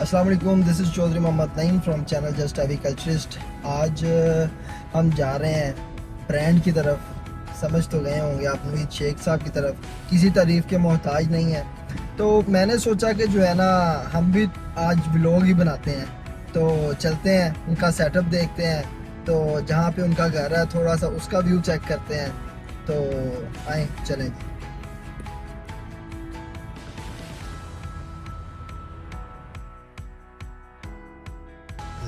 अस्सलाम वालेकुम, this is Chaudhary Mohammad Naeem from channel just agriculturist. आज हम जा रहे हैं ब्रांड की तरफ। समझ तो गए होंगे आप नवीद शेख साहब की तरफ। किसी तारीफ़ के मोहताज नहीं है, तो मैंने सोचा कि जो है ना हम भी आज व्लॉग ही बनाते हैं। तो चलते हैं, उनका सेटअप देखते हैं, तो जहाँ पे उनका घर है थोड़ा सा उसका व्यू चेक करते हैं। तो आए चलें।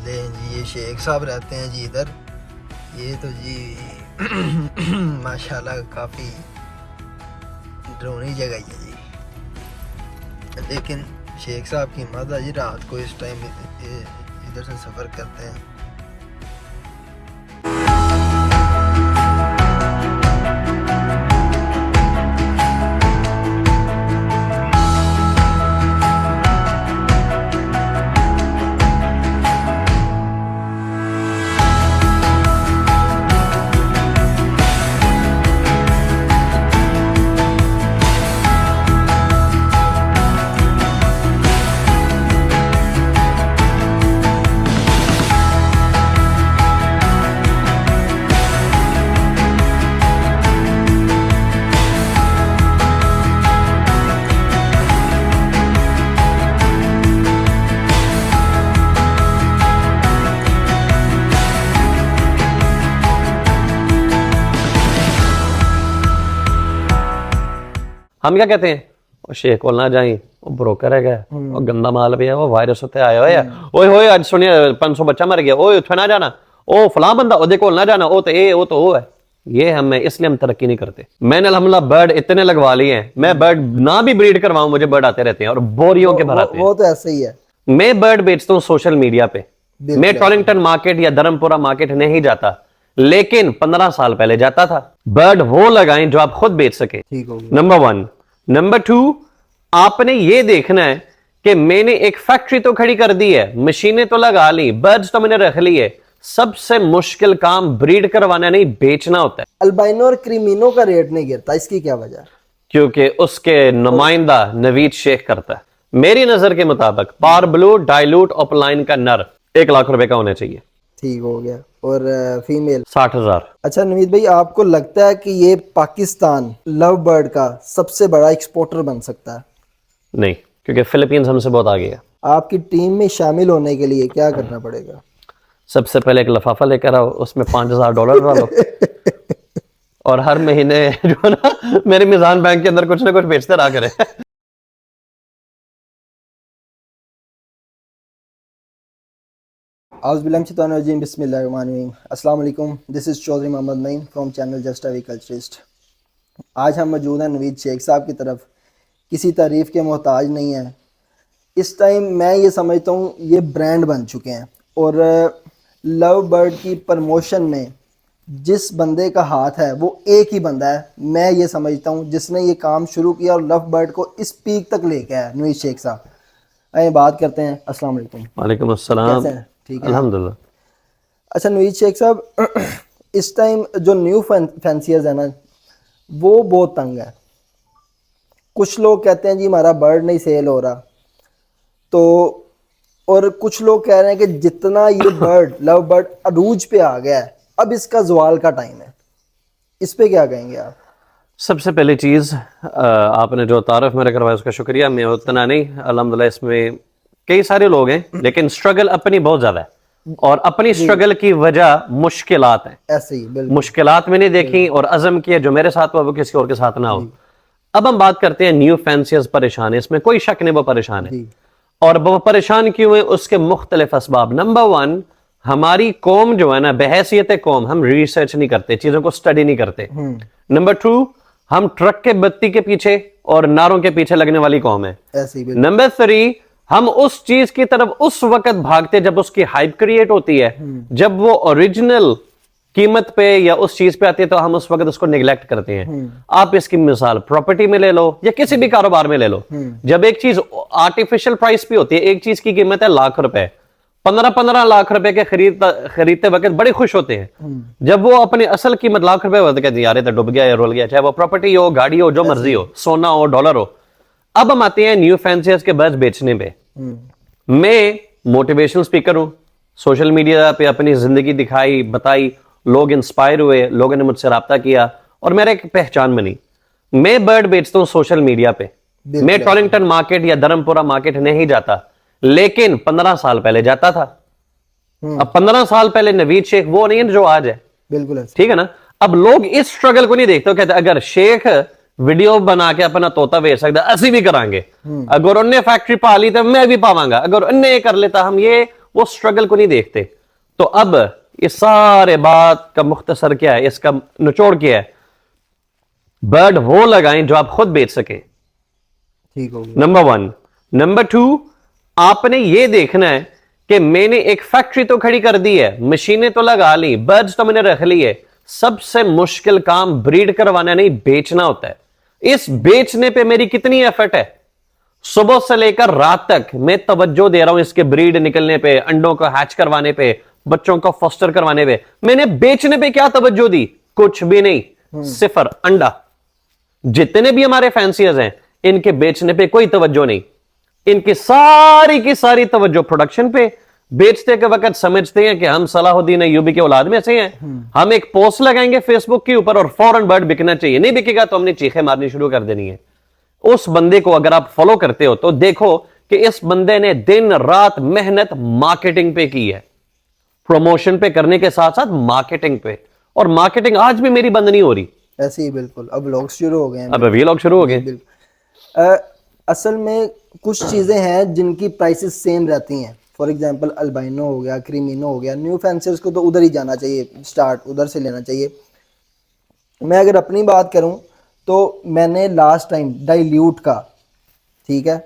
ले जी, ये शेख साहब रहते हैं जी इधर। ये तो जी माशाल्लाह काफ़ी डरावनी जगह है जी, लेकिन शेख साहब की हिम्मत है जी। रात को इस टाइम इधर से सफ़र करते हैं। हम क्या कहते हैं, वो शेख को ना जाए, वो ब्रोकर है क्या, वो गंदा माल भी है, वो वायरस होते आया हुआ है। ओए होए आज सुनिए 500 बच्चा मर गया, ओए उठे ना जाना, ओ फलां बंदा ओ देखो ना जाना, ओ तो ये वो तो वो है। ये हमें इसलिए हम तरक्की नहीं करते। मैंने अल्हम्दुलिल्लाह बर्ड इतने लगवा लिए हैं, मैं बर्ड ना भी ब्रीड करवाऊं मुझे बर्ड आते रहते हैं और बोरियों के भराते हैं। वो तो ऐसे ही है। मैं बर्ड बेचता हूँ सोशल मीडिया पे। मैं टॉलिंगटन मार्केट या धर्मपुरा मार्केट नहीं जाता, लेकिन 15 साल पहले जाता था। बर्ड वो लगाएं जो आप खुद बेच सके, नंबर 1। नंबर 2, आपने ये देखना है कि मैंने एक फैक्ट्री तो खड़ी कर दी है, मशीनें तो लगा ली, बर्ड्स तो मैंने रख ली है। सबसे मुश्किल काम ब्रीड करवाना नहीं, बेचना होता है। अल्बाइनो और क्रीमिनो का रेट नहीं गिरता, इसकी क्या वजह? क्योंकि उसके नुमाइंदा नवीद शेख करता है। मेरी नजर के मुताबिक पार ब्लू डाइल्यूट अपलाइन का नर 1 लाख रुपए का होना चाहिए। ठीक हो गया। और फीमेल 60,000। अच्छा नवीद भाई, आपको लगता है कि ये पाकिस्तान लव बर्ड का सबसे बड़ा एक्सपोर्टर बन सकता है? नहीं, क्योंकि फिलीपींस हमसे बहुत आगे है। आपकी टीम में शामिल होने के लिए क्या करना पड़ेगा? सबसे पहले एक लिफाफा लेकर आओ, उसमें $5,000 डालो और हर महीने जो है ना मेरे मिजान बैंक के अंदर कुछ ना कुछ बेचते रहा करें। अस्सलाम वालेकुम, this is Chaudhary Mohammad Naeem from channel just agriculturist. आज हम मौजूद हैं नवीद शेख साहब की तरफ। किसी तारीफ़ के मोहताज नहीं है। इस टाइम मैं ये समझता हूँ ये ब्रांड बन चुके हैं, और लव बर्ड की प्रमोशन में जिस बंदे का हाथ है वो एक ही बंदा है, मैं ये समझता हूँ, जिसने ये काम शुरू किया और लव बर्ड को इस पीक तक लेके आया, नवीद शेख साहब। आइए बात करते हैं। अस्सलाम वालेकुम। वालेकुम अस्सलाम। कैसे हैं? ठीक है अल्हम्दुलिल्लाह। अच्छा नवीद शेख साहब, इस टाइम जो न्यू फैंसियर्स है ना, वो बहुत तंग है। कुछ लोग कहते हैं जी हमारा बर्ड नहीं सेल हो रहा, तो और कुछ लोग कह रहे हैं कि जितना ये बर्ड लव बर्ड अरूज पे आ गया है, अब इसका ज़वाल का टाइम है। इस पे क्या कहेंगे आप? सबसे पहली चीज, आपने जो तारफ मेरे करवाया उसका शुक्रिया। मैं उतना नहीं, अल्हम्दुलिल्लाह इसमें कई सारे लोग हैं, लेकिन स्ट्रगल अपनी बहुत ज्यादा है, और अपनी स्ट्रगल की वजह मुश्किलात है। ऐसे ही बिल्कुल मुश्किलात मैंने देखी और अज़म किया जो मेरे साथ हुआ वो किसी और के साथ ना हो। अब हम बात करते हैं न्यू फैंसियर्स परेशान है, इसमें कोई शक नहीं वो परेशान है। और वो परेशान क्यों है, उसके मुख्तलिफ असबाब। नंबर 1, हमारी कौम जो है ना, बहैसियत कौम हम रिसर्च नहीं करते, चीजों को स्टडी नहीं करते। नंबर 2, हम ट्रक के बत्ती के पीछे और नारों के पीछे लगने वाली कौम है। नंबर 3, हम उस चीज की तरफ उस वक्त भागते जब उसकी हाइप क्रिएट होती है, जब वो ओरिजिनल कीमत पे या उस चीज पे आती है तो हम उस वक्त उसको निगलेक्ट करते हैं। आप इसकी मिसाल प्रॉपर्टी में ले लो या किसी भी कारोबार में ले लो। जब एक चीज आर्टिफिशियल प्राइस पे होती है, एक चीज की कीमत है लाख रुपए, 15-15 लाख रुपए के खरीदते वक्त बड़े खुश होते हैं। जब वो अपनी असल कीमत लाख रुपए होती है, यार ये तो डूब गया या रोल गया, चाहे वो प्रॉपर्टी हो, गाड़ी हो, जो मर्जी हो, सोना हो, डॉलर हो। अब हम आते हैं न्यू फैंसियर्स के बर्ड्स बेचने पे। मैं मोटिवेशनल स्पीकर हूं, सोशल मीडिया पे अपनी जिंदगी दिखाई, बताई, लोग इंस्पायर हुए, लोगों ने मुझसे रब्ता किया और मेरा एक पहचान बनी। मैं बर्ड बेचता हूं सोशल मीडिया पे। मैं टॉलिंगटन मार्केट या धर्मपुरा मार्केट नहीं जाता, लेकिन 15 साल पहले जाता था। अब 15 साल पहले नवीद शेख वो नहीं है जो आज है। बिल्कुल ऐसे। ठीक है ना। अब लोग इस स्ट्रगल को नहीं देखते, वो कहते अगर शेख वीडियो बना के अपना तोता बेच सकता, असि भी करांगे। अगर उनने फैक्ट्री पा ली तो मैं भी पावांगा, अगर उनने कर लेता हम ये, वो स्ट्रगल को नहीं देखते। तो अब इस सारे बात का मुख्तसर क्या है, इसका निचोड़ क्या है? बर्ड वो लगाएं जो आप खुद बेच सके। ठीक हो गया। नंबर 1। नंबर 2, आपने ये देखना है कि मैंने एक फैक्ट्री तो खड़ी कर दी है, मशीनें तो लगा ली, बर्ड्स तो मैंने रख ली है। सबसे मुश्किल काम ब्रीड करवाना नहीं, बेचना होता है। इस बेचने पे मेरी कितनी एफर्ट है, सुबह से लेकर रात तक मैं तवज्जो दे रहा हूं इसके ब्रीड निकलने पे, अंडों को हैच करवाने पे, बच्चों को फोस्टर करवाने पे। मैंने बेचने पे क्या तवज्जो दी? कुछ भी नहीं, सिफर अंडा। जितने भी हमारे फैंसियर्स हैं, इनके बेचने पे कोई तवज्जो नहीं, इनकी सारी की सारी तवज्जो प्रोडक्शन पे। बेचते के वक्त समझते हैं कि हम सलाहुद्दीन अय्यूबी के औलाद में से हैं, हम एक पोस्ट लगाएंगे फेसबुक के ऊपर और फौरन बर्ड बिकना चाहिए, नहीं बिकेगा तो हमने चीखें मारनी शुरू कर देनी है। उस बंदे को अगर आप फॉलो करते हो तो देखो कि इस बंदे ने दिन रात मेहनत मार्केटिंग पे की है, प्रमोशन पे करने के साथ साथ मार्केटिंग पे। और मार्केटिंग आज भी मेरी बंद नहीं हो रही। ऐसे ही बिल्कुल। अब व्लॉग शुरू हो गए हैं। अब वीलॉग शुरू हो गए। असल में कुछ चीज़ें हैं जिनकी प्राइसेस सेम रहती हैं। फॉर एग्जांपल अल्बाइनो हो गया, क्रीमिनो हो गया, न्यू फैंसियर्स को तो उधर ही जाना चाहिए, स्टार्ट उधर से लेना चाहिए। मैं अगर अपनी बात करूं तो मैंने लास्ट टाइम डाइल्यूट का, ठीक है,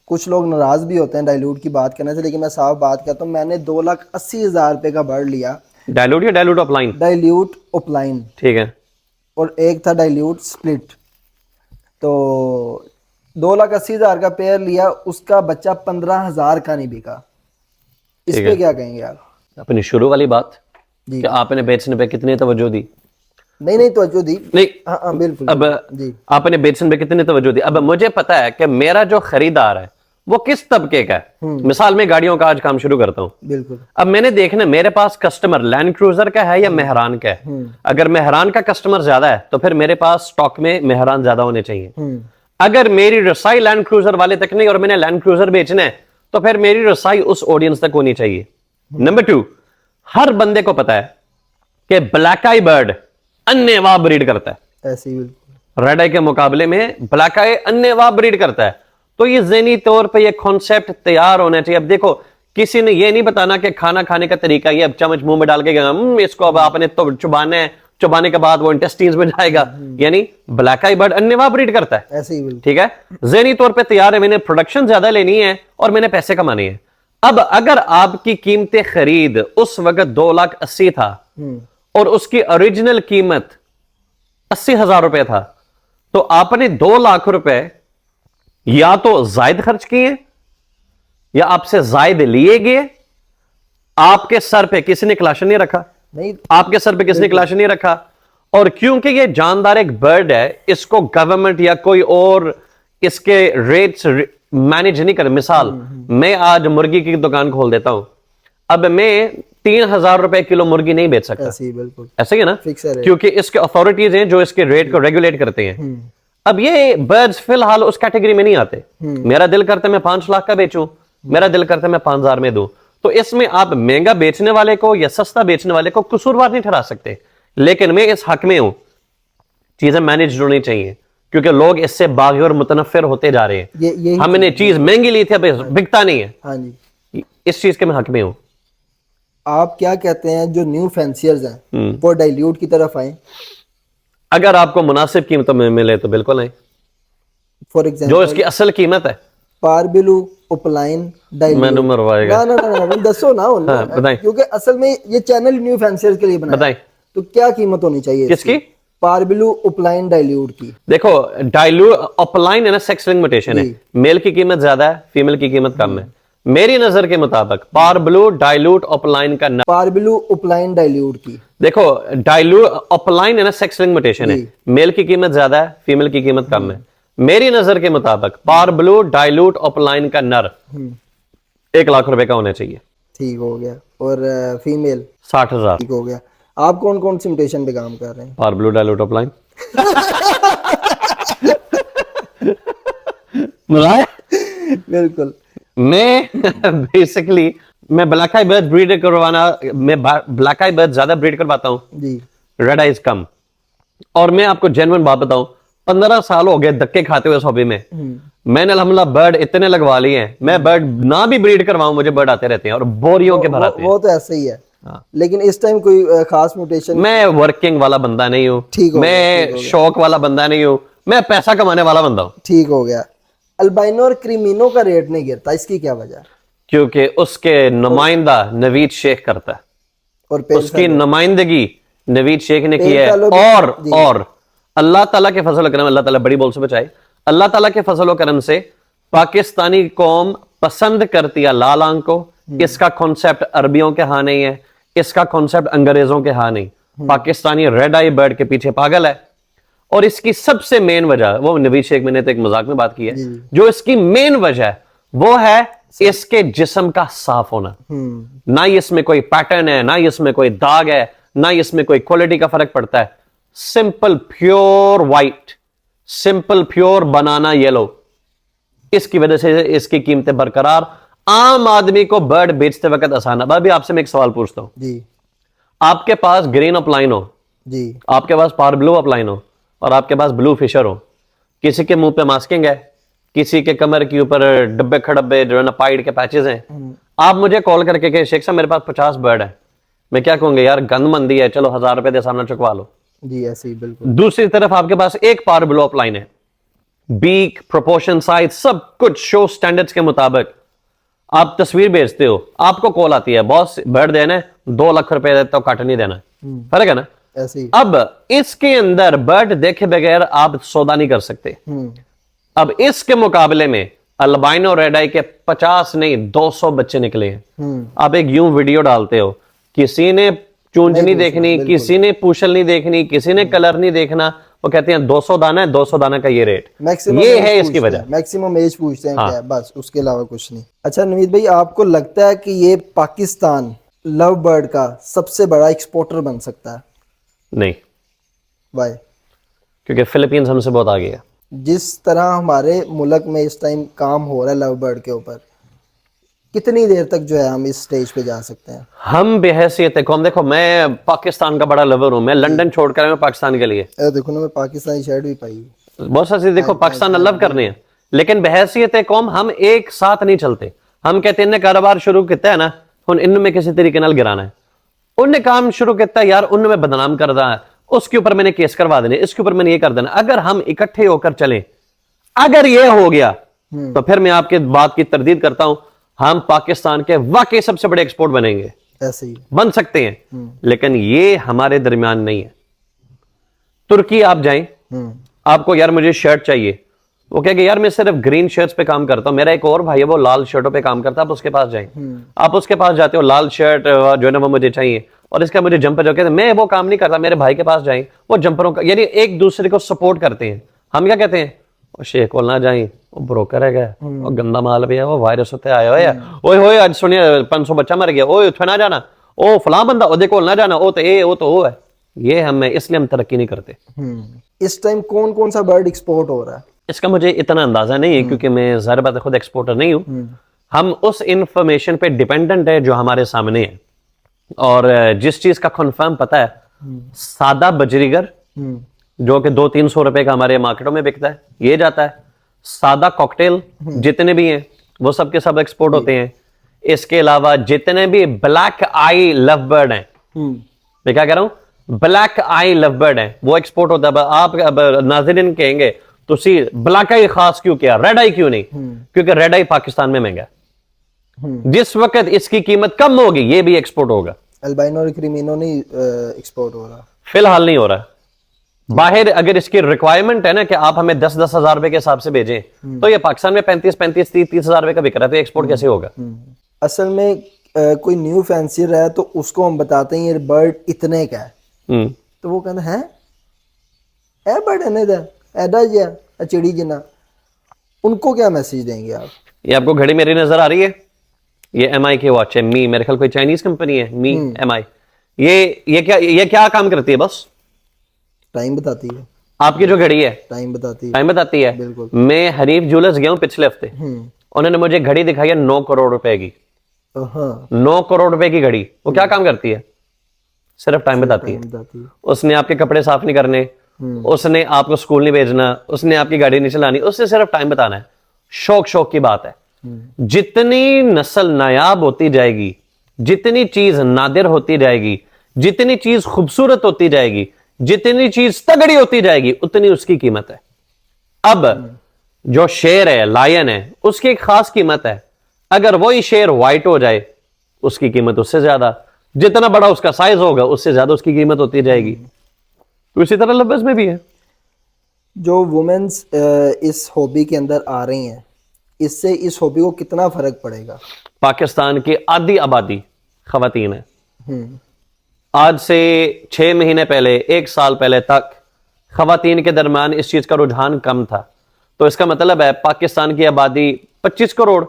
कुछ लोग नाराज़ भी होते हैं डाइल्यूट की बात करने से, लेकिन मैं साफ बात करता हूं, मैंने 2,80,000 रुपये का बर्ड लिया। डायलूट या डायलूट ऑफलाइन? डाइल्यूट ओपलाइन, ठीक है। और एक था डाइल्यूट स्प्लिट। तो 2,80,000 का पेयर लिया, उसका बच्चा 15,000 का नहीं बिका। इस पे क्या कहेंगे आप? अपनी शुरू वाली बात जी। कि आपने बेचने पे कितनी तवज्जो दी? नहीं तवज्जो दी। नहीं, हाँ बिल्कुल। अब जी। आपने बेचने पे कितनी तवज्जो दी? अब मुझे पता है कि मेरा जो खरीदार है वो किस तबके का है। मिसाल में गाड़ियों का आज काम शुरू करता हूं। बिल्कुल। अब मैंने देखना मेरे पास कस्टमर लैंड क्रूजर का है या मेहरान का है। अगर मेहरान का कस्टमर ज्यादा है तो फिर मेरे पास स्टॉक में मेहरान ज्यादा होने चाहिए। अगर मेरी रसाई लैंड क्रूजर वाले तक नहीं और मैंने लैंड क्रूजर बेचना है तो फिर मेरी रसाई उस ऑडियंस तक होनी चाहिए। नंबर 2, हर बंदे को पता है कि ब्लैक आई बर्ड अन्यवा ब्रीड करता है। ऐसे ही बिल्कुल। रेड आई के मुकाबले में ब्लैक आई अन्यवा ब्रीड करता है। तो ये ज़हनी तौर पे ये कॉन्सेप्ट तैयार होना चाहिए। अब देखो, किसी ने ये नहीं बताना कि खाना खाने का तरीका ये, अब चम्मच मुंह में डाल के इसको अब आपने तो चुबाना है, चुबाने के बाद वो इंटेस्टाइन्स में जाएगा, यानी ब्लैक आई बर्ड अन्यवा ब्रीड करता है। ऐसे ही बिल्कुल। ठीक है, ज़हनी तौर पे तैयार है, मैंने प्रोडक्शन ज्यादा लेनी है और मैंने पैसे कमाने हैं। अब अगर आपकी कीमत खरीद उस वक्त 2,80,000 था और उसकी ओरिजिनल कीमत 80,000 रुपए था, तो आपने 2 लाख रुपए या तो जायद खर्च किए या आपसे जायद लिए गए। आपके सर पे किसी ने क्लाशन नहीं रखा, नहीं, आपके सर पे किसने क्लाशन नहीं रखा। और क्योंकि ये जानदार एक बर्ड है, इसको गवर्नमेंट या कोई और इसके रेट्स मैनेज नहीं कर। मिसाल, मैं आज मुर्गी की दुकान खोल देता हूं, अब मैं 3,000 रुपए किलो मुर्गी नहीं बेच सकता। ऐसे ही बिल्कुल। ऐसे ही है ना, फिक्स है रेट। क्योंकि इसके अथॉरिटीज हैं जो इसके रेट को रेगुलेट करते हैं। अब ये बर्ड्स फिलहाल उस कैटेगरी में नहीं आते। मेरा दिल करता है मैं 5 लाख का बेचूं, मेरा दिल करता है मैं 5,000 में दूं। तो इसमें आप महंगा बेचने वाले को या सस्ता बेचने वाले को कसूरवार नहीं ठहरा सकते। लेकिन मैं इस हक में हूं, चीजें मैनेज होनी चाहिए, क्योंकि लोग इससे बागी और मुतनफिर होते जा रहे हैं। हमने चीज महंगी ली थी, अब बिकता नहीं है। हाँ जी, इस चीज के मैं हक में हूं। आप क्या कहते हैं, जो न्यू फैंसियर्स हैं वो डाइल्यूट की तरफ आए? अगर आपको मुनासिब कीमतों में मिले तो बिल्कुल नहीं। फॉर एग्जांपल जो इसकी असल कीमत है, पारबिलू ओपलाइन डाइल्यूट। मैंने मरवाएगा। ना दसो ना बताएं। क्योंकि असल में ये चैनल न्यू फैंसियर्स के लिए बनाया बताएं। है। तो क्या कीमत होनी चाहिए किसकी? पारबिलू ओपलाइन डाइल्यूट की। देखो, डाइल्यूट अपलाइन है ना, सेक्स लिंक म्यूटेशन है। मेल की कीमत ज्यादा है, फीमेल की कीमत कम है। मेरी नजर के मुताबिक पारब्लू डाइल्यूट अपलाइन का पारबिलू ओपलाइन डाइल्यूट की। देखो, डाइल्यूट अपलाइन है ना, सेक्स लिंक म्यूटेशन है। मेल की कीमत ज्यादा है, फीमेल की कीमत कम है। मेरी नजर के मुताबिक पारब्लू डाइल्यूट अपलाइन का नर 1 लाख रुपए का होना चाहिए। ठीक हो गया। और फीमेल? 60,000। ठीक हो गया। आप कौन कौन सी म्यूटेशन पे काम कर रहे हैं? Power blue dilute upline. मजा आया? बिल्कुल। मैं बेसिकली मैं ब्लैक आई बर्ड ब्रीड करवाना, मैं ब्लैक आई बर्ड ज्यादा ब्रीड करवाता हूँ, जी। रेड आइज कम। और मैं आपको जेन्युइन बात बताऊं, 15 साल हो गए धक्के खाते हुए इस हॉबी में। मैंने अल्हम्दुलिल्लाह बर्ड इतने लगवा लिए हैं, मैं बर्ड ना भी ब्रीड करवाऊं मुझे बर्ड आते रहते हैं और बोरियों के भर आते हैं। वो तो ऐसे ही है। हाँ। लेकिन इस टाइम कोई खास म्यूटेशन? मैं वर्किंग वाला बंदा नहीं हूँ, ठीक हो गया, ठीक मैं हो गया। शौक वाला बंदा नहीं हूँ, मैं पैसा कमाने वाला बंदा हूँ। ठीक हो गया। अल्बाइनो और क्रीमिनो का रेट नहीं गिरता, इसकी क्या वजह? क्योंकि उसके नुमाइंदा नवीद शेख करता है, और पेल उसकी नुमाइंदगी नवीद शेख ने की पेल है। फैलो भी- जी। और अल्लाह ताला के फजल करम, अल्लाह ताला बड़ी बोल से बचाए, अल्लाह ताला के फजल करम से पाकिस्तानी कौम पसंद करती है लाल आंख को। इसका कॉन्सेप्ट अरबियों के हाँ नहीं है, इसका कॉन्सेप्ट अंग्रेजों के हाँ नहीं। पाकिस्तानी रेड आई बर्ड के पीछे पागल है। और इसकी सबसे मेन वजह, वो नवीद शेख मैंने तो एक मजाक में बात की है, जो इसकी मेन वजह है वो है इसके जिस्म का साफ होना। ना इसमें कोई पैटर्न है, ना इसमें कोई दाग है, ना इसमें कोई क्वालिटी का फर्क पड़ता है। Simple pure white, simple pure banana yellow. इसकी वजह से इसकी कीमतें बरकरार। आम आदमी को बर्ड बेचते वक्त आसान है। अभी आपसे मैं एक सवाल पूछता हूं, जी आपके पास ग्रीन अपलाइन हो, जी आपके पास पावर ब्लू अपलाइन हो, और आपके पास ब्लू फिशर हो, किसी के मुंह पे मास्किंग है, किसी के कमर के ऊपर डब्बे खड़ब्बे जो है ना पाइड के पैचेस हैं, आप मुझे कॉल करके कहे शेख साहब मेरे पास 50 बर्ड है, मैं क्या कहूंगा, यार गंद मंदी है, चलो 1000 रुपए दे सामने चुकवा लो। जी, ऐसे ही बिल्कुल। दूसरी तरफ आपके पास एक पावर ब्लू अपलाइन है, बीक प्रोपोर्शन साइज सब कुछ शो स्टैंडर्ड्स के मुताबिक। आप तस्वीर भेजते हो, आपको कॉल आती है बॉस बर्ड देना है 2 लाख रुपए देता, तो कट नहीं देना। फर्क है ना? ऐसे ही। अब इसके अंदर बर्ड देखे बगैर आप सौदा नहीं कर सकते। अब इसके मुकाबले में अल्बाइनो रेड आई के 50 नहीं 200 बच्चे निकले हैं। आप एक यूं वीडियो डालते हो, किसी ने चूंज नहीं देखनी, किसी ने पूछल नहीं देखनी, किसी ने कलर नहीं देखना, वो कहते हैं 200 दाना है, 200 दाना का ये रेट। ये है इसकी वजह। मैक्सिमम एज पूछते हैं क्या है, बस उसके अलावा कुछ नहीं। अच्छा नवीद भाई, आपको लगता है कि ये पाकिस्तान लव बर्ड का सबसे बड़ा एक्सपोर्टर बन सकता है? नहीं, वाई? क्योंकि फिलीपींस हमसे बहुत आगे है। जिस तरह हमारे मुल्क में इस टाइम काम हो रहा है लव बर्ड के ऊपर, कितनी देर तक जो है हम इस स्टेज पे जा सकते हैं? हम बेहैसियत कौम, देखो मैं पाकिस्तान का बड़ा लवर हूं, मैं लंदन छोड़कर आया हूं पाकिस्तान के लिए। देखो ना, मैं पाकिस्तानी शर्ट भी पाई। बहुत सारी देखो पाकिस्तान लव करने हैं, लेकिन बहैसियत कौम हम एक साथ नहीं चलते। हम कहते हैं इन्हें कारोबार शुरू किया है ना, हुन इनमें किसी तरीके नाल गिराना है। उनने काम शुरू किया यार, उनमें बदनाम कर रहा है, उसके ऊपर मैंने केस करवा देने, इसके ऊपर मैंने ये कर देना। अगर हम इकट्ठे होकर चलें, अगर ये हो गया तो फिर मैं आपके बात की तरदीद करता हूं, हम पाकिस्तान के वाकई सबसे बड़े एक्सपोर्ट बनेंगे। ऐसे ही बन सकते हैं, लेकिन ये हमारे दरमियान नहीं है। तुर्की आप जाएं, आपको यार मुझे शर्ट चाहिए, वो कहेगा यार मैं सिर्फ ग्रीन शर्ट्स पे काम करता हूं, मेरा एक और भाई है वो लाल शर्टों पे काम करता है, आप उसके पास जाएं। आप उसके पास जाते हो, लाल शर्ट जो है ना वो मुझे चाहिए, और इसका मुझे जंपर जो कहते हैं, मैं वो काम नहीं करता, मेरे भाई के पास जाएं, वो जंपरों का, यानी एक दूसरे को सपोर्ट करते हैं। हम क्या कहते हैं, वो शेख को ना जाए, वो ब्रोकर है क्या, वो गंदा माल भी है, वो वायरस होते आया हुआ है, ओए आज सुनिए 500 बच्चा मर गया, ओए उठे ना जाना, ओ फलां बंदा ओदे कोल ना जाना, ओ तो ये, वो तो वो है। ये हमें इसलिए हम तरक्की नहीं करते। इस टाइम कौन कौन सा बर्ड एक्सपोर्ट हो रहा है? इसका मुझे इतना अंदाजा नहीं है, क्योंकि मैं ज़ाहिर बात है खुद एक्सपोर्टर नहीं हूं। हम उस इंफॉर्मेशन पे डिपेंडेंट है जो हमारे सामने है, और जिस चीज का कंफर्म पता है, सादा बजरीगर जो कि 200-300 रुपए का हमारे मार्केटों में बिकता है, ये जाता है। सादा कॉकटेल जितने भी हैं वो सब के सब एक्सपोर्ट होते हैं। इसके अलावा जितने भी ब्लैक आई लव बर्ड हैं, मैं क्या कह रहा हूं, ब्लैक आई लव बर्ड है, वो एक्सपोर्ट होता है। आप नाज़रीन कहेंगे तो सी ब्लैक आई खास क्यों किया, रेड आई क्यों नहीं? क्योंकि रेड आई पाकिस्तान में महंगा है। जिस वक्त इसकी कीमत कम होगी ये भी एक्सपोर्ट होगा। अल्बाइनो और क्रीमिनो नहीं एक्सपोर्ट हो रहा, फिलहाल नहीं हो रहा। बाहर अगर इसकी रिक्वायरमेंट है ना कि आप हमें 10-10 हजार रुपए के हिसाब से भेजें, तो ये पाकिस्तान में 35-30 हजार रुपए का बिक रहा है, तो एक्सपोर्ट कैसे होगा? असल में कोई न्यू फैंसियर है तो उसको हम बताते हैं ये बर्ड इतने का है, तो वो कहते हैं है बर्ड एडा जा चिड़ी जिना, उनको क्या मैसेज देंगे आप? ये आपको घड़ी मेरी नजर आ रही है, ये MI की वॉच है, मी, मेरे ख्याल कोई चाइनीज कंपनी है, मी MI। ये क्या काम करती है? बस टाइम बताती है, आपकी जो घड़ी है टाइम बताती है। टाइम बताती है। बिल्कुल। मैं हरीफ ज्वेलर्स गया हूँ पिछले हफ्ते, उन्होंने मुझे घड़ी दिखाई है 9 करोड़ रुपए की। हाँ, 9 करोड़ रुपए की घड़ी, वो क्या काम करती है? सिर्फ टाइम बताती टाइम है। बताती है। उसने आपके कपड़े साफ नहीं करने, उसने आपको स्कूल नहीं भेजना, उसने आपकी गाड़ी नहीं चलानी, उससे सिर्फ टाइम बताना है। शौक की बात है। जितनी नस्ल नायाब होती जाएगी, जितनी चीज नादिर होती जाएगी, जितनी चीज खूबसूरत होती जाएगी, जितनी चीज तगड़ी होती जाएगी, उतनी उसकी कीमत है। अब जो शेर है, लायन है, उसकी एक खास कीमत है। अगर वही शेर व्हाइट हो जाए, उसकी कीमत उससे ज्यादा, जितना बड़ा उसका साइज होगा उससे ज्यादा उसकी कीमत होती जाएगी। तो इसी तरह लफ्ज में भी है। जो वुमेन्स इस हॉबी के अंदर आ रही हैं, इससे इस हॉबी को कितना फर्क पड़ेगा? पाकिस्तान की आधी आबादी खवातीन है। हम्म, आज से 6 महीने पहले, 1 साल पहले तक खवातीन के दरमियान इस चीज का रुझान कम था। तो इसका मतलब है पाकिस्तान की आबादी 25 करोड़,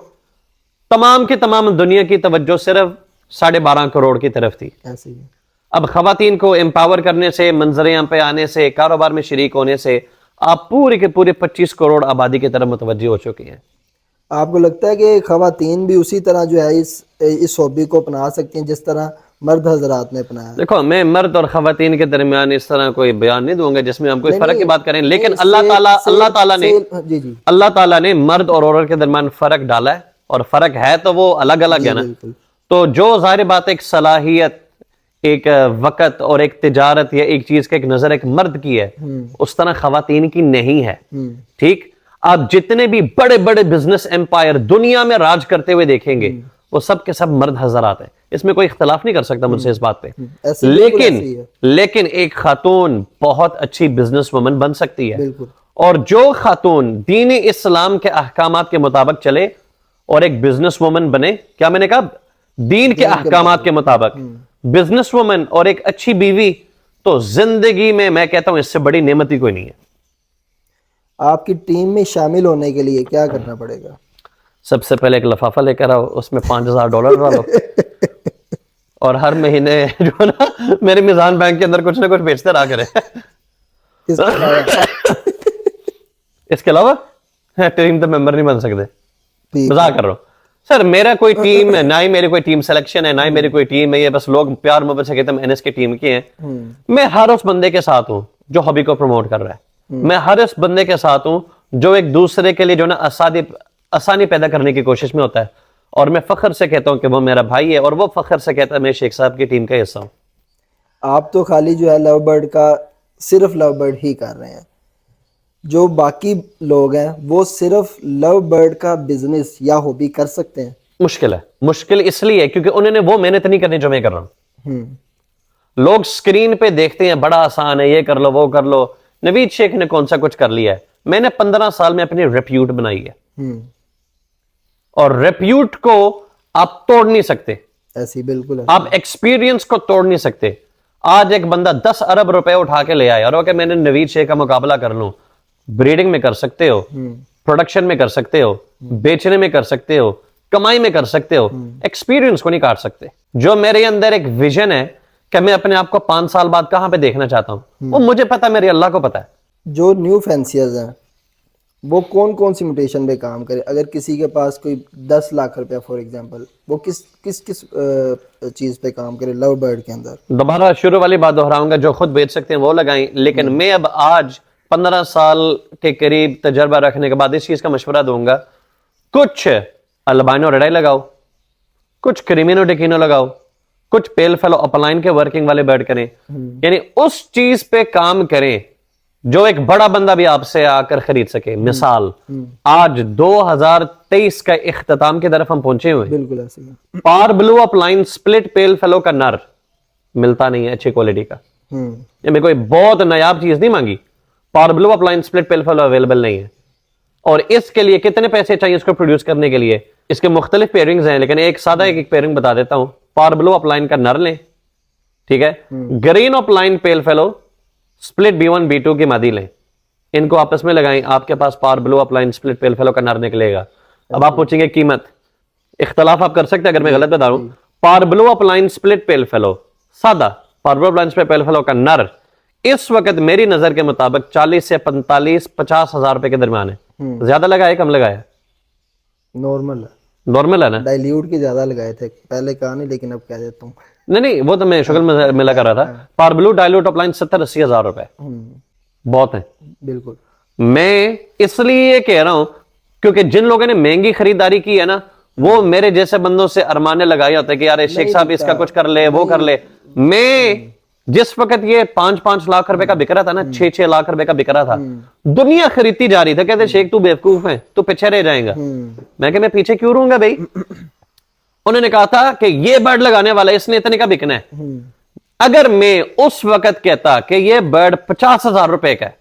तमाम की तमाम दुनिया की तवज्जो सिर्फ 12.5 करोड़ की तरफ थी। ऐसे ही है। अब खवातीन को एम्पावर करने से, मंजरे पे आने से, कारोबार में शरीक होने से आप पूरी के पूरे 25 करोड़ आबादी की तरफ मुतवज्जो हो चुके हैं। आपको लगता है कि खवातीन भी उसी तरह जो है इस हॉबी को अपना सकती हैं जिस तरह मर्द हजरात ने अपनाया? देखो, मैं मर्द और खवातीन के दरमियान इस तरह कोई बयान नहीं दूंगा जिसमें हम कोई नहीं, फर्क की नहीं, बात करें, लेकिन नहीं, अल्लाह ताला ने मर्द और औरत के दरमियान फर्क डाला है, और फर्क है तो वो अलग अलग है ना। बिल्कुल। तो जो जाहिर बात, एक सलाहियत, एक वक़्त और एक तिजारत या एक चीज का एक नजर एक मर्द की है, उस तरह खवातीन की नहीं है। ठीक, आप जितने भी बड़े बड़े बिजनेस एम्पायर दुनिया में राज करते हुए देखेंगे, वो सब के सब मर्द हजरात हैं। इसमें कोई इख्तलाफ नहीं कर सकता मुझसे इस बात पे। ऐसे बिल्कुल ऐसे ही है। लेकिन एक खातून बहुत अच्छी बिजनेस वुमन बन सकती है। बिल्कुल। और जो खातून दीन इस्लाम के अहकामात के मुताबिक चले और एक बिजनेस वुमन बने, क्या मैंने कहा, दीन के अहकामात के मुताबिक बिजनेस वुमन और एक अच्छी बीवी, तो जिंदगी में मैं कहता हूं इससे बड़ी नेमत ही कोई नहीं है। आपकी टीम में शामिल होने के लिए क्या करना पड़ेगा? सबसे पहले एक लफाफा लेकर आओ, उसमें $5000 डालो और हर महीने जो है ना मेरे मिजान बैंक के अंदर कुछ ना कुछ बेचते रहा करे। इसके अलावा इसके अलावा टीम तो मेंबर नहीं बन सकते। ठीक मजाक कर रहा हूं सर, मेरा कोई टीम है ना, ही मेरी कोई टीम सिलेक्शन है, ना ही मेरी कोई टीम है। ये बस लोग प्यार मोहब्बत से कहते हैं NS की टीम की है। मैं हर उस बंदे के साथ हूं जो हॉबी को प्रमोट कर रहा है। मैं हर उस बंदे के साथ हूं जो एक दूसरे के लिए जो ना आसानी पैदा करने की कोशिश में होता है। और मैं फख्र से कहता हूं कि वो मेरा भाई है, और वो फख्र से कहता है मैं शेख साहब की टीम का हिस्सा हूं। आप तो खाली जो है लव बर्ड का सिर्फ लव बर्ड ही कर रहे हैं, जो बाकी लोग हैं वो सिर्फ लव बर्ड का बिजनेस या हॉबी कर सकते हैं? मुश्किल है। मुश्किल इसलिए क्योंकि उन्होंने वो मेहनत नहीं करनी जो मैं कर रहा हूं। लोग स्क्रीन पे देखते हैं बड़ा आसान है, ये कर लो वो कर लो। नवीद शेख ने कौन सा कुछ कर लिया है? मैंने 15 साल में अपनी रेप्यूट बनाई है, और रेप्यूट को आप तोड़ नहीं सकते। ऐसी बिल्कुल आप एक्सपीरियंस को तोड़ नहीं सकते। आज एक बंदा 10 अरब रुपए उठा के ले आया और ओके मैंने नवीद शेख का मुकाबला कर लूं। ब्रीडिंग में कर सकते हो, प्रोडक्शन में कर सकते हो, बेचने में कर सकते हो, कमाई में कर सकते हो, एक्सपीरियंस को नहीं काट सकते। जो मेरे अंदर एक विजन है कि मैं अपने आप को 5 साल बाद कहां पे देखना चाहता हूं, वो मुझे पता है, मेरे अल्लाह को पता है। जो न्यू फैंसियर्स हैं वो कौन कौन सी म्यूटेशन पे काम करे? अगर किसी के पास कोई 10 लाख रुपया फॉर एग्जांपल, वो किस किस किस चीज पे काम करे लव बर्ड के अंदर? दोबारा शुरू वाली बात दोहराऊंगा, जो खुद बेच सकते हैं वो लगाएं। लेकिन मैं अब आज 15 साल के करीब तजर्बा रखने के बाद इस चीज का मशवरा दूंगा, कुछ अल्बाइनो रेड आई लगाओ, कुछ क्रीमिनो डेकिनो लगाओ, कुछ पेल फेलो अपलाइन के वर्किंग वाले बर्ड करें। यानी उस चीज पे काम करें जो एक बड़ा बंदा भी आपसे आकर खरीद सके। मिसाल, आज 2023 का इख्तिताम की तरफ हम पहुंचे हुए। बिल्कुल ऐसे ही। Parblue opaline split pale fallow का नर मिलता नहीं है अच्छी क्वालिटी का। ये मैं कोई बहुत नायाब चीज नहीं मांगी, parblue opaline split pale fallow available नहीं है। और इसके लिए कितने पैसे चाहिए इसको प्रोड्यूस करने के लिए? इसके मुख्तलिफ पेयरिंग्स हैं, लेकिन एक सादा एक पेयरिंग बता देता हूं। पार ब्लू अपलाइन का नर लें, ठीक है, ग्रीन अपलाइन पेल फेलो स्प्लिट B1 B2 की मादी लें, इनको आपस में लगाएं, आपके पास parblue opaline split pale fallow का नर निकलेगा। अब आप पूछेंगे कीमत, इख्तलाफ आप कर सकते हैं अगर मैं गलत बता रहा हूं। पार्बलो अपलाइन स्प्लिट पेल फेलो, सादा पार्बलो अपलाइन स्प्लिट पेल फेलो का नर इस वक्त मेरी नजर के मुताबिक 40 से 45-50 हजार रुपए के दरमियान है। ज्यादा लगाया कम लगाया? नॉर्मल है, नॉर्मल है ना? डाइल्यूट के ज्यादा लगाए थे, पहले कहा नहीं लेकिन अब कह देता हूँ। नहीं वो तो मैं शुगर में मिला कर रहा था। पार्बलो डाइल्यूट अपलाइन 70-80 हजार रुपए बहुत है। बिल्कुल। मैं इसलिए ये कह रहा हूं क्योंकि जिन लोगों ने महंगी खरीदारी की है ना, वो मेरे जैसे बंदों से अरमाने लगाए होते हैं कि यार शेख साहब इसका कुछ कर ले, वो कर ले। मैं जिस वक्त ये 5-5 लाख रुपए का बिक रहा था ना, 6-6 लाख रुपए का बिक रहा था, दुनिया खरीदती जा रही थी। कहते शेख तू बेवकूफ है, तू पीछे रह जाएगा। मैं कि मैं पीछे क्यों रहूंगा भाई? उन्होंने कहा था कि ये बर्ड लगाने वाला इसने इतने का बिकना है। अगर मैं उस वक्त कहता कि ये बर्ड 50,000 रुपए का है,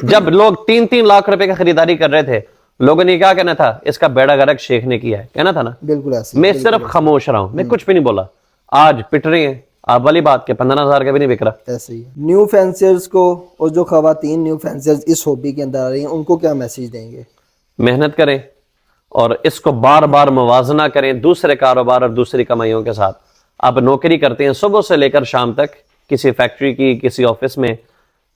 जब लोग 3-3 लाख रुपए का खरीदारी कर रहे थे, लोगों ने क्या कहना था? इसका बेड़ा गर्क शेख ने किया है, कहना था ना। बिल्कुल ऐसे। मैं सिर्फ खामोश रहा हूं, मैं कुछ भी नहीं बोला। आज पिट रही है आप वाली बात के 15,000 का भी नहीं बिक रहा। ऐसे ही न्यू फैंसियर्स को, और जो खवातीन न्यू फैंसियर्स इस हॉबी के अंदर आ रही हैं, उनको क्या मैसेज देंगे? मेहनत करें और इसको बार बार मुवाजना करें दूसरे कारोबार और दूसरी कमाइयों के साथ। आप नौकरी करते हैं सुबह से लेकर शाम तक, किसी फैक्ट्री की, किसी ऑफिस में,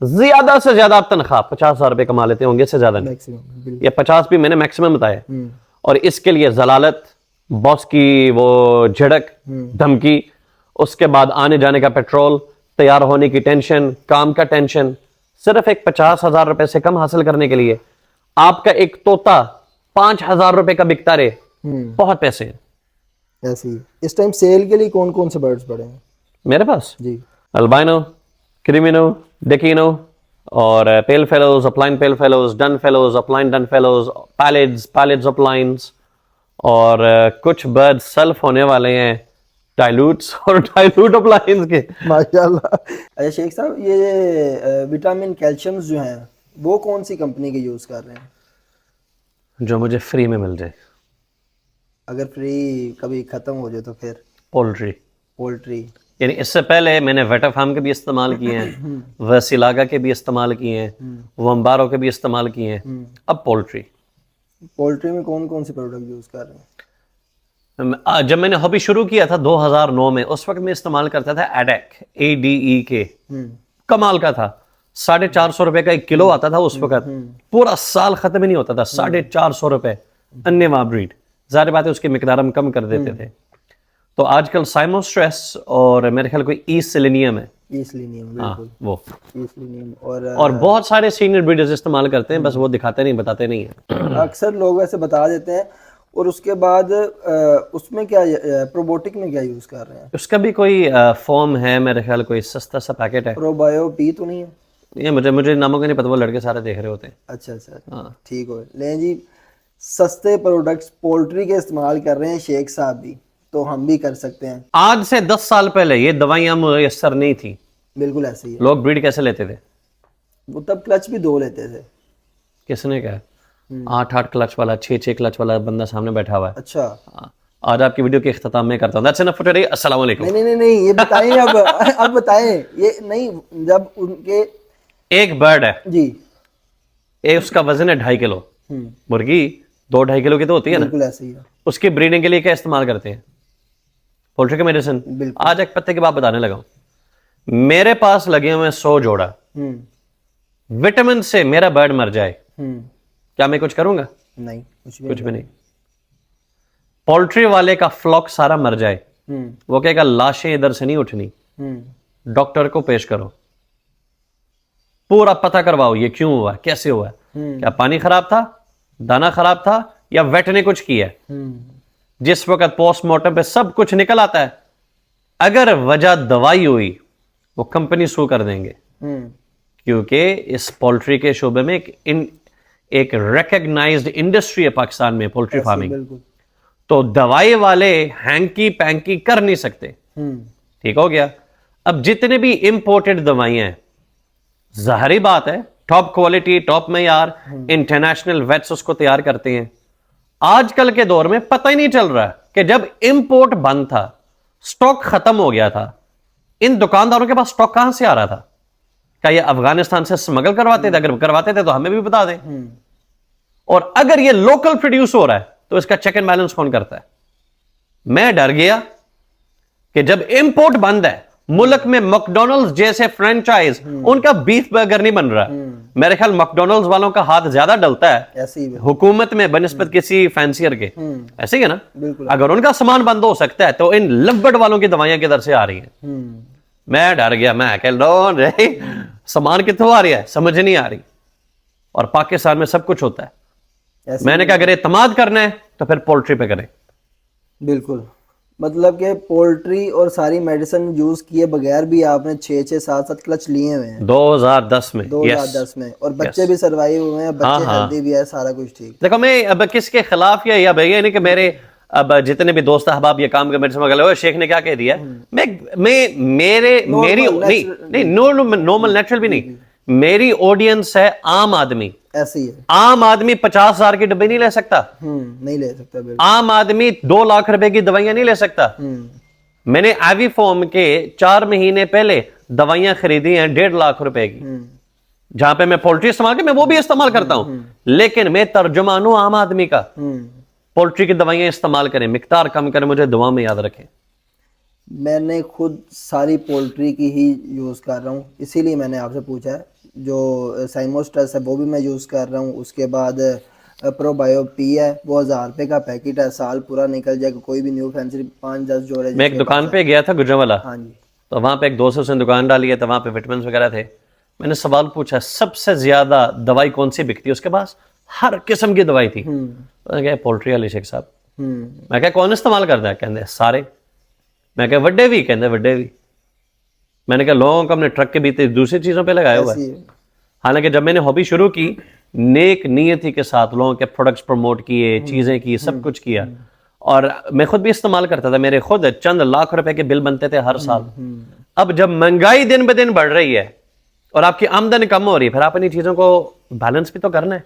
ज्यादा से ज्यादा आप तनख्वाह 50,000 रुपए कमा लेते होंगे, इससे ज्यादा नहीं। मैक्सिमम। ये 50 भी मैंने मैक्सिमम बताया। और इसके लिए जलालत, बॉस की वो झड़क, धमकी, उसके बाद आने जाने का पेट्रोल, तैयार होने की टेंशन, काम का टेंशन, सिर्फ एक 50,000 रुपए से कम हासिल करने के लिए आपका एक तोता 5,000 रुपए का बिकता रहे, बहुत पैसे हैं। ऐसे ही इस टाइम सेल के लिए कौन कौन से बर्ड्स पड़े हैं मेरे पास? जी। अल्बाइनो, क्रिमिनो, डेकिनो और pale fallows, opaline pale fallows, dun fallows, opaline dun fallows, pallids opalines, और कुछ बर्ड सेल्फ होने वाले हैं डाइल्यूट्स और डाइल्यूट अपलाइंस के। माशाल्लाह। अच्छा शेख साहब, ये विटामिन कैल्शियम जो हैं वो कौन सी कंपनी के यूज कर रहे हैं? जो मुझे फ्री में मिल जाए। अगर फ्री कभी खत्म हो जाए तो फिर? पोल्ट्री। पोल्ट्री। यानी इससे पहले मैंने वेटाफार्म के भी इस्तेमाल किए हैं, वसीलागा के भी इस्तेमाल किए हैं, वम्बारो के भी इस्तेमाल किए हैं, अब पोल्ट्री। पोल्ट्री में कौन कौन से प्रोडक्ट यूज कर रहे हैं? जब मैंने हॉबी शुरू किया था 2009 में, उस वक्त मैं इस्तेमाल करता था एडेक, ADEK। कमाल का था, 450 रुपए का 1 किलो आता था उस वक्त, पूरा साल खत्म ही नहीं होता था। 450 रुपए अन्यवा ब्रीड। जाहिर बात है उसकी मिकदार हम कम कर देते थे। तो आजकल साइमोस्ट्रेस और मेरे ख्याल कोई ई सेलेनियम है, ई सेलेनियम, बिल्कुल वो ई सेलेनियम, और बहुत सारे सीनियर ब्रीडर्स इस्तेमाल करते हैं, बस वो दिखाते नहीं, बताते नहीं है। अक्सर लोग वैसे बता देते हैं। और उसके बाद उसमें क्या, प्रोबायोटिक में क्या यूज कर रहे हैं? उसका भी कोई फॉर्म है मेरे ख्याल, कोई सस्ता सा पैकेट है। प्रोबायो पी तो नहीं है? ये मुझे नामों का नहीं पता, वो लड़के सारे देख रहे होते हैं। अच्छा अच्छा, ठीक हो। लें जी, सस्ते प्रोडक्ट्स पोल्ट्री के इस्तेमाल कर रहे हैं शेख साहब भी, तो हम भी कर सकते हैं। आज से 10 साल पहले ये दवाइयां मुयस्सर नहीं थी। बिल्कुल ऐसे ही है। लोग ब्रीड कैसे लेते थे? वो तब क्लच भी 2 लेते थे। किसने कहा? 8-8 क्लच वाला, 6-6 क्लच वाला बंदा सामने बैठा हुआ है। अच्छा, आज आपकी वीडियो के इख्तिताम में करता हूं। That's enough for today. अस्सलाम वालेकुम। नहीं, ये बताएं अब बताएं ये नहीं। जब उनके एक बर्ड है जी, उसका वजन है 2.5 किलो। मुर्गी 2-2.5 किलो की तो होती है ना। बिल्कुल ऐसे ही है। उसकी ब्रीडिंग के लिए क्या इस्तेमाल करते हैं? पोल्ट्री के मेडिसिन। आज एक पत्ते की बात बताने लगा हूं। मेरे पास लगे हुए 100 जोड़ा। विटामिन से मेरा बर्ड मर जाए, क्या मैं कुछ करूंगा? नहीं, कुछ भी नहीं। पोल्ट्री वाले का फ्लॉक सारा मर जाए, वो कहेगा लाशें इधर से नहीं उठनी, डॉक्टर को पेश करो, पूरा पता करवाओ ये क्यों हुआ, कैसे हुआ, क्या पानी खराब था, दाना खराब था, या वेट ने कुछ किया। जिस वक्त पोस्टमार्टम पे सब कुछ निकल आता है, अगर वजह दवाई हुई वो कंपनी सू कर देंगे, क्योंकि इस पोल्ट्री के शोबे में एक रिकग्नाइज्ड इंडस्ट्री है पाकिस्तान में, पोल्ट्री फार्मिंग। तो दवाई वाले हैंकी पैंकी कर नहीं सकते। ठीक हो गया। अब जितने भी इंपोर्टेड दवाइयां हैं, जाहिर बात है टॉप क्वालिटी, टॉप मेयार, इंटरनेशनल वेट्स उसको तैयार करते हैं। आजकल के दौर में पता ही नहीं चल रहा कि जब इंपोर्ट बंद था, स्टॉक खत्म हो गया था, इन दुकानदारों के पास स्टॉक कहां से आ रहा था? क्या ये अफगानिस्तान से स्मगल करवाते थे? अगर करवाते थे तो हमें भी बता दें। और अगर ये लोकल प्रोड्यूस हो रहा है तो इसका चेक एंड बैलेंस कौन करता है? मैं डर गया कि जब इंपोर्ट बंद है, मुल्क में मैकडॉनल्ड्स जैसे फ्रेंचाइज, उनका बीफ बर्गर नहीं बन रहा। मेरे ख्याल मैकडॉनल्ड्स वालों का हाथ ज्यादा डलता है ऐसे ही हुकूमत में बनिस्बत किसी फैंसियर के। ऐसे ही है ना? बिल्कुल। अगर उनका सामान बंद हो सकता है तो इन लंबड़ वालों की दवाइयां किधर से आ रही हैं? मैं डर गया, मैं कह लो रे सामान कितों आ रही है, समझ नहीं आ रही। और पाकिस्तान में सब कुछ होता है। ऐसे मैंने कहा अगर एतमाद करना है तो फिर पोल्ट्री पे करें। बिल्कुल, मतलब कि पोल्ट्री और सारी मेडिसिन यूज किए बगैर भी आपने 6-6, 7-7 क्लच लिए हुए हैं 2010 में। 2010 में, और बच्चे भी सर्वाइव हुए हैं, बच्चे हेल्दी भी है, सारा कुछ ठीक। देखो मैं अब किसके खिलाफ या भैया नहीं कि मेरे अब जितने भी दोस्त अहबाब ये काम कर मेरे से मगर शेख ने क्या कह दिया, मैं मेरी नहीं नॉर्मल नेचुरल भी नहीं, मेरी ऑडियंस है आम आदमी। ऐसे ही है। आम आदमी 50,000 की डब्बी नहीं ले सकता। नहीं ले सकता। बिल्कुल। आम आदमी 2 लाख रुपए की दवाइयां नहीं ले सकता। मैंने एवी फॉर्म के 4 महीने पहले दवाइयां खरीदी हैं 1.5 लाख रुपए की, जहां पे मैं पोल्ट्री इस्तेमाल की, मैं वो भी इस्तेमाल करता हूं, लेकिन मैं तर्जुमान हूं आम आदमी का। पोल्ट्री की दवाइयां इस्तेमाल करें, मिकदार कम करें, मुझे दुआ में याद रखें। मैंने खुद सारी पोल्ट्री की ही यूज़ कर रहा हूँ, इसीलिए मैंने आपसे पूछा है। जो साइमोस्ट्रेस है वो भी मैं यूज़ कर रहा हूँ, उसके बाद प्रोबायो पी है, वो 1000 रुपये का पैकेट है, साल पूरा निकल जाएगा। कोई भी न्यू फैंसी 5-10 जोड़े। मैं एक दुकान पे गया था गुजरांवाला, हाँ जी, तो वहां पे एक दोस्त उसने दुकान डाली है, तो वहां पे विटामिन वगैरह थे। मैंने सवाल पूछा सबसे ज्यादा दवाई कौन सी बिकती है उसके पास? हर किस्म की दवाई थी। मैंने कहा पोल्ट्री वाली शेख साहब। मैं क्या कौन इस्तेमाल करता है? कहते सारे। मैं क्या वड्डे भी? कहते वड्डे भी। मैंने कहा लोगों को हमने ट्रक के बीते दूसरी चीजों पे लगाया हुआ है। हालांकि जब मैंने हॉबी शुरू की, नेक नियति के साथ लोगों के प्रोडक्ट्स प्रमोट किए, चीजें की, सब कुछ किया, और मैं खुद भी इस्तेमाल करता था। मेरे खुद चंद लाख रुपए के बिल बनते थे हर साल। अब जब महंगाई दिन ब दिन बढ़ रही है और आपकी आमदनी कम हो रही है, फिर आप इन चीजों को बैलेंस भी तो करना है।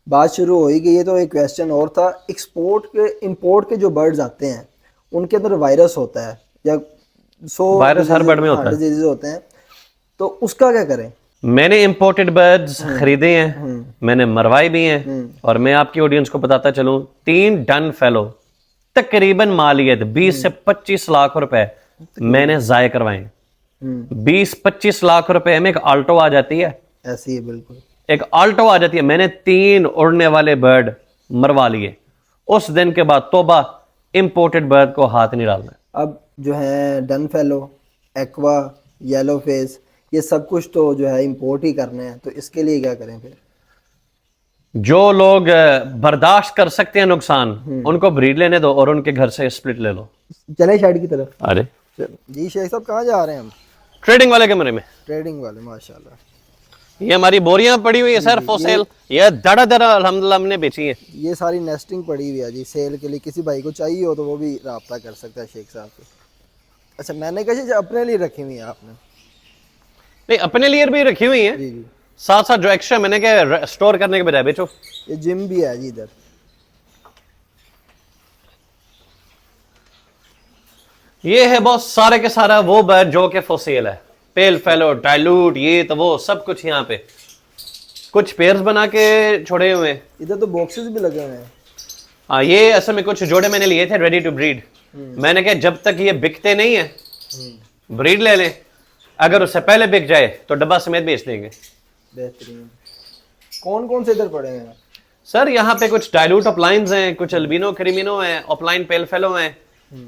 बात शुरू हो ही गई है, तो एक क्वेश्चन और था। एक्सपोर्ट के इंपोर्ट के जो बर्ड्स आते हैं उनके अंदर वायरस होता है, या वायरस हर बर्ड में होता है, डिजीज होते हैं, तो उसका क्या करें? मैंने इंपोर्टेड बर्ड्स खरीदे हैं, मैंने मरवाए भी हैं, और मैं आपकी ऑडियंस को बताता चलूं 3 डन फेलो तकरीबन मालियत 20 से 25 लाख रुपए मैंने जाय करवाए। 20-25 लाख रुपए में एक आल्टो आ जाती है। ऐसी ही बिल्कुल एक आल्टो आ जाती है। मैंने 3 उड़ने वाले बर्ड मरवा लिए। उस दिन के बाद तोबा, इंपोर्टेड बर्ड को हाथ नहीं डालना। अब जो है done fellow, aqua, yellow face, ये सब कुछ तो जो है इंपोर्ट ही करने हैं, तो इसके लिए क्या करें फिर? जो लोग बर्दाश्त कर सकते हैं नुकसान, उनको ब्रीड लेने दो और उनके घर से स्प्लिट ले लो। चले साइड की तरफ। अरे जी शेख साहब, कहाँ जा रहे हैं हम? ट्रेडिंग वाले कमरे में। ट्रेडिंग वाले, माशाल्लाह। ये हमारी बोरियां पड़ी हुई है सर फॉर सेल। ये दड़ा अल्हम्दुलिल्लाह हमने बेची है। ये सारी नेस्टिंग पड़ी हुई है जी सेल के लिए, किसी भाई को चाहिए हो तो वो भी राब्ता कर सकता है शेख साहब से। अच्छा, मैंने कहा अपने लिए रखी हुई है आपने? नहीं, अपने लिए भी रखी हुई है, जी जी। साथ साथ जो एक्स्ट्रा मैंने क्या स्टोर करने के बजाय बेचो। ये जिम भी है जी इधर। ये है बॉस सारे के सारा वो बर्ड जो के फॉर सेल है। पेल फेलो, डाइल्यूट, ये तो वो सब कुछ यहाँ पे। कुछ पेयर्स बना के छोड़े हुए हैं। इधर तो बॉक्सेस भी लगे हुए हैं। हाँ, ये असल में कुछ जोड़े मैंने लिए थे रेडी टू ब्रीड। मैंने कहा जब तक ये बिकते नहीं है ब्रीड ले लें, अगर उससे पहले बिक जाए तो डब्बा समेत बेच देंगे। बेहतरीन। कौन कौन से इधर पड़े हैं सर? यहाँ पे कुछ डाइल्यूट अपलाइंस हैं, कुछ अल्बिनो क्रिमिनो है, अपलाइन पेल फेलो है,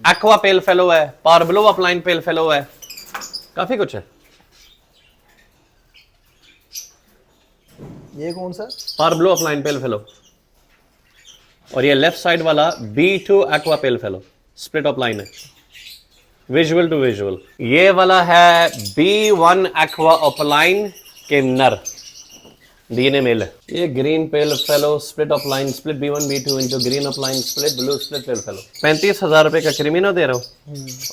एक्वा पेल फेलो है, पार्बलो अपलाइन पेल फेलो है, काफी कुछ है। ये कौन सा? पार्बलो अपलाइन पेल फेलो। और ये लेफ्ट साइड वाला B2 एक्वा पेल फेलो स्प्लिट अपलाइन है, विजुअल टू विजुअल। ये वाला है B1 एक्वा अपलाइन के नर, डीएनए मेल है। ये ग्रीन पेल fellow split upline split B1 B2 into green upline split blue split pale fellow. 35,000 रुपए का क्रिमिनो दे रहा हूँ,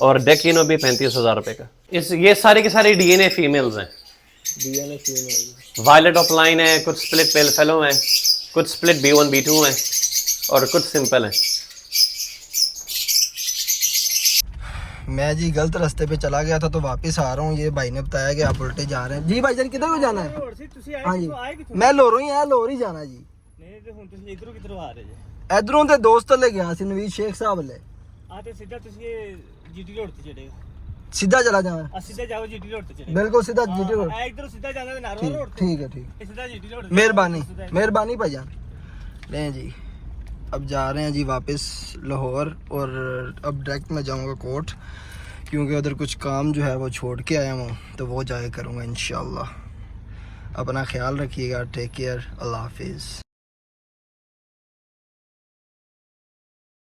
और डेकिनो भी 35,000 रुपए का। ये सारे के सारे डीएनए फीमेल्स हैं। DNA female. वायलेट ऑफलाइन है, कुछ स्प्लिट पेल फेलो हैं, कुछ स्प्लिट B1 B2 हैं, और कुछ सिंपल हैं। मैं जी गलत रास्ते पे चला गया था तो वापस आ रहा हूँ। ये भाई ने बताया कि आप उल्टे जा रहे हैं। जी भाईजान, किधर को जाना है? हाँ जी, मैं लोर ही जाना जी। इधरों ते दोस्त ले गया सी नवीद शेख साहब ले। आते सीधा तुझे जीटी रोड ते चढ़ेगा सीधा चला जाऊँ सीधा जाओ जीटी रोड ते चढ़ेगा बिल्कुल सीधा जीटी रोड इधर सीधा जाना है नारवा रोड ते ठीक है ठीक सीधा जीटी रोड मेहरबानी भाईजान। लें जी अब जा रहे हैं जी वापस लाहौर और अब डायरेक्ट मैं जाऊंगा कोर्ट क्योंकि उधर कुछ काम जो है वो छोड़ के आया हूँ तो वो जाके करूँगा इंशाल्लाह। अपना ख्याल रखिएगा, टेक केयर, अल्लाह हाफिज़।